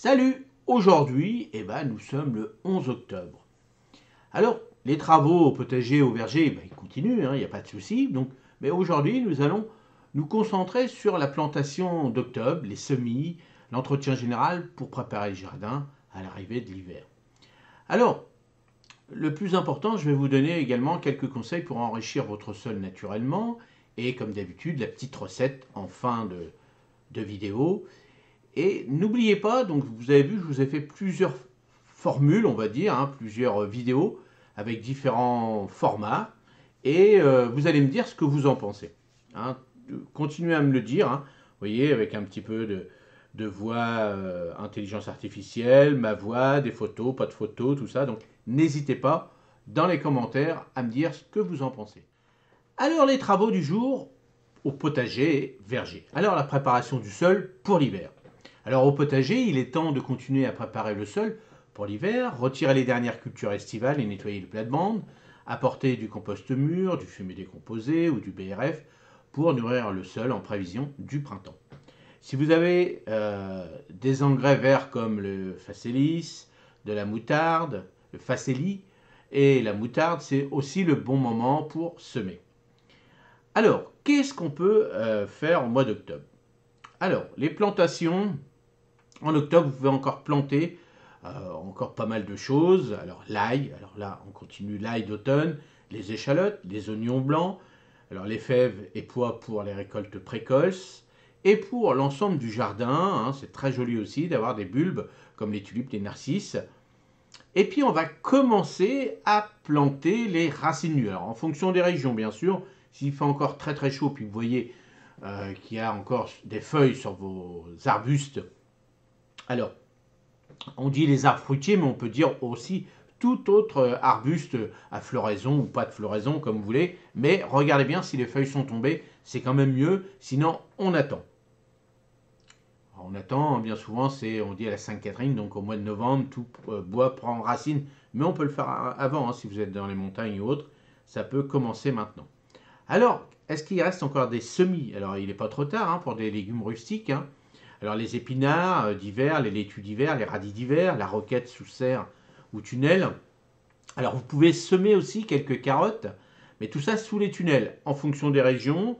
Salut! Aujourd'hui, nous sommes le 11 octobre. Alors, les travaux au potager et au verger, ils continuent, il n'y a pas de souci. Mais aujourd'hui, nous allons nous concentrer sur la plantation d'octobre, les semis, l'entretien général pour préparer le jardin à l'arrivée de l'hiver. Alors, le plus important, je vais vous donner également quelques conseils pour enrichir votre sol naturellement. Et comme d'habitude, la petite recette en fin de vidéo. Et n'oubliez pas, donc vous avez vu, je vous ai fait plusieurs formules, on va dire, plusieurs vidéos avec différents formats. Et vous allez me dire ce que vous en pensez. Hein. Continuez à me le dire, vous voyez, avec un petit peu de voix, intelligence artificielle, ma voix, des photos, pas de photos, tout ça. Donc n'hésitez pas dans les commentaires à me dire ce que vous en pensez. Alors les travaux du jour au potager et verger. Alors la préparation du sol pour l'hiver. Alors au potager, il est temps de continuer à préparer le sol pour l'hiver, retirer les dernières cultures estivales et nettoyer le plate-bande, apporter du compost mûr, du fumier décomposé ou du BRF pour nourrir le sol en prévision du printemps. Si vous avez des engrais verts comme le facélis, de la moutarde, le facélie et la moutarde, c'est aussi le bon moment pour semer. Alors, qu'est-ce qu'on peut faire au mois d'octobre? Alors, les plantations, en octobre, vous pouvez encore planter encore pas mal de choses. Alors, l'ail, alors là, on continue l'ail d'automne, les échalotes, les oignons blancs, alors les fèves et pois pour les récoltes précoces. Et pour l'ensemble du jardin, c'est très joli aussi d'avoir des bulbes comme les tulipes, les narcisses. Et puis, on va commencer à planter les racines nues. Alors, en fonction des régions, bien sûr, s'il fait encore très très chaud, puis vous voyez qu'il y a encore des feuilles sur vos arbustes. Alors, on dit les arbres fruitiers, mais on peut dire aussi tout autre arbuste à floraison ou pas de floraison, comme vous voulez. Mais regardez bien si les feuilles sont tombées, c'est quand même mieux. Sinon, on attend. Alors, on attend, bien souvent, on dit à la Sainte-Catherine, donc au mois de novembre, tout bois prend racine. Mais on peut le faire avant, si vous êtes dans les montagnes ou autres. Ça peut commencer maintenant. Alors, est-ce qu'il reste encore des semis? Alors, il n'est pas trop tard pour des légumes rustiques. Alors, les épinards d'hiver, les laitues d'hiver, les radis d'hiver, la roquette sous serre ou tunnel. Alors, vous pouvez semer aussi quelques carottes, mais tout ça sous les tunnels, en fonction des régions.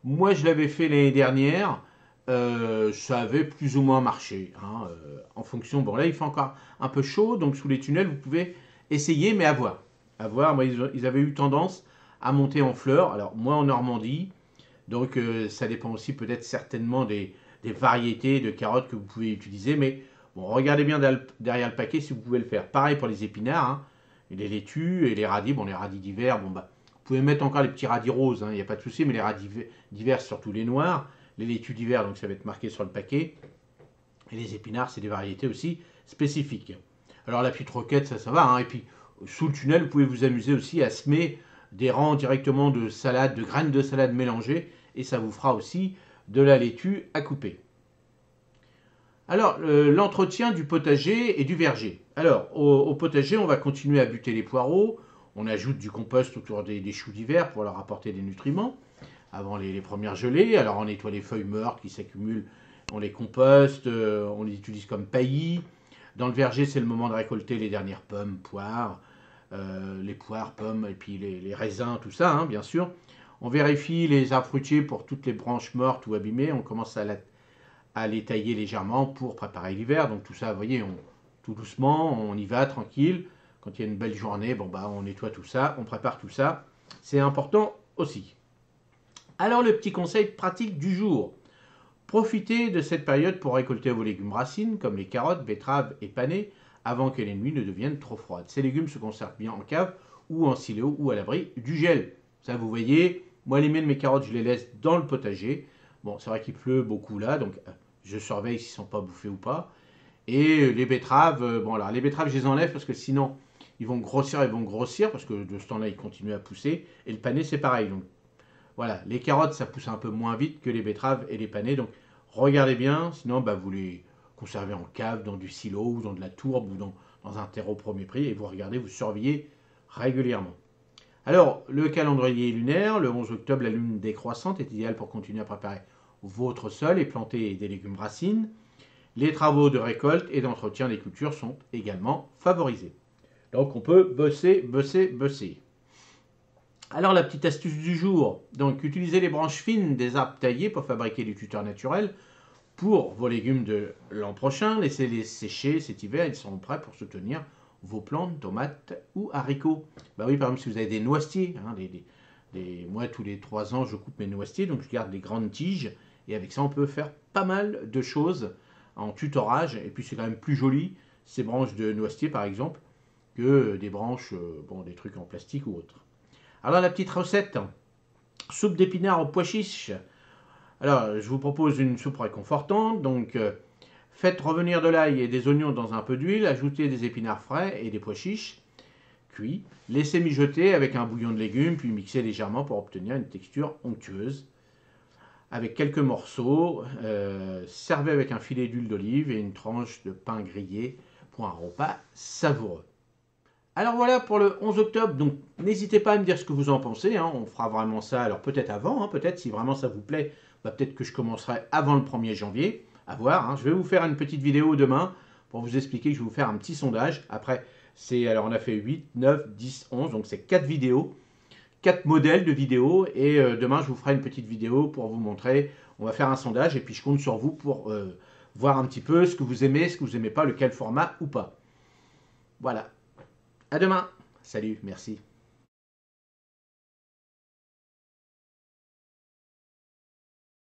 Moi, je l'avais fait l'année dernière. Ça avait plus ou moins marché. En fonction, bon là, il fait encore un peu chaud, donc sous les tunnels, vous pouvez essayer, mais à voir. À voir, moi, ils avaient eu tendance à monter en fleurs. Alors, moi, en Normandie, donc ça dépend aussi peut-être certainement des variétés de carottes que vous pouvez utiliser. Mais bon, regardez bien derrière le paquet si vous pouvez le faire. Pareil pour les épinards, et les laitues et les radis. Bon, les radis d'hiver, vous pouvez mettre encore les petits radis roses, il n'y a pas de souci. Mais les radis d'hiver, surtout les noirs. Les laitues d'hiver, donc ça va être marqué sur le paquet. Et les épinards, c'est des variétés aussi spécifiques. Alors la petite roquette, ça va. Et puis, sous le tunnel, vous pouvez vous amuser aussi à semer des rangs directement de salade, de graines de salade mélangées, et ça vous fera aussi de la laitue à couper. Alors, l'entretien du potager et du verger. Alors, au potager, on va continuer à buter les poireaux. On ajoute du compost autour des choux d'hiver pour leur apporter des nutriments avant les premières gelées. Alors, on nettoie les feuilles mortes qui s'accumulent, on les composte, on les utilise comme paillis. Dans le verger, c'est le moment de récolter les dernières pommes, poires, les poires, pommes et puis les raisins, tout ça, bien sûr. On vérifie les arbres fruitiers pour toutes les branches mortes ou abîmées. On commence à les tailler légèrement pour préparer l'hiver. Donc tout ça, vous voyez, tout doucement, on y va tranquille. Quand il y a une belle journée, on nettoie tout ça, on prépare tout ça. C'est important aussi. Alors le petit conseil pratique du jour. Profitez de cette période pour récolter vos légumes racines, comme les carottes, betteraves et panais, avant que les nuits ne deviennent trop froides. Ces légumes se conservent bien en cave ou en silo ou à l'abri du gel. Ça, vous voyez, moi les miennes, mes carottes, je les laisse dans le potager. Bon, c'est vrai qu'il pleut beaucoup là, donc je surveille s'ils ne sont pas bouffés ou pas. Et les betteraves, les betteraves, je les enlève parce que sinon, ils vont grossir, parce que de ce temps-là, ils continuent à pousser. Et le panais, c'est pareil. Donc, voilà, les carottes, ça pousse un peu moins vite que les betteraves et les panais. Donc, regardez bien, sinon, vous les conservez en cave, dans du silo, ou dans de la tourbe, ou dans un terreau premier prix. Et vous regardez, vous surveillez régulièrement. Alors, le calendrier lunaire, le 11 octobre, la lune décroissante est idéale pour continuer à préparer votre sol et planter des légumes racines. Les travaux de récolte et d'entretien des cultures sont également favorisés. Donc on peut bosser, bosser, bosser. Alors la petite astuce du jour, donc utiliser les branches fines des arbres taillés pour fabriquer du tuteur naturel pour vos légumes de l'an prochain. Laissez-les sécher cet hiver, ils seront prêts pour soutenir vos plantes, tomates ou haricots. Bah oui, par exemple, si vous avez des noisetiers, hein, moi tous les 3 ans je coupe mes noisetiers, donc je garde des grandes tiges, et avec ça on peut faire pas mal de choses en tutorage, et puis c'est quand même plus joli, ces branches de noisetier par exemple, que des branches, bon, des trucs en plastique ou autre. Alors la petite recette, soupe d'épinards aux pois chiches. Alors je vous propose une soupe réconfortante, donc faites revenir de l'ail et des oignons dans un peu d'huile, ajoutez des épinards frais et des pois chiches cuits, laissez mijoter avec un bouillon de légumes, puis mixez légèrement pour obtenir une texture onctueuse. Avec quelques morceaux, servez avec un filet d'huile d'olive et une tranche de pain grillé pour un repas savoureux. Alors voilà pour le 11 octobre, donc n'hésitez pas à me dire ce que vous en pensez, hein, on fera vraiment ça, alors peut-être avant, hein, peut-être si vraiment ça vous plaît, bah, peut-être que je commencerai avant le 1er janvier, à voir, hein. Je vais vous faire une petite vidéo demain pour vous expliquer que je vais vous faire un petit sondage, après alors on a fait 8, 9, 10, 11, donc c'est 4 vidéos, 4 modèles de vidéos, et demain je vous ferai une petite vidéo pour vous montrer, on va faire un sondage, et puis je compte sur vous pour voir un petit peu ce que vous aimez, ce que vous n'aimez pas, lequel format ou pas. Voilà. À demain. Salut, merci.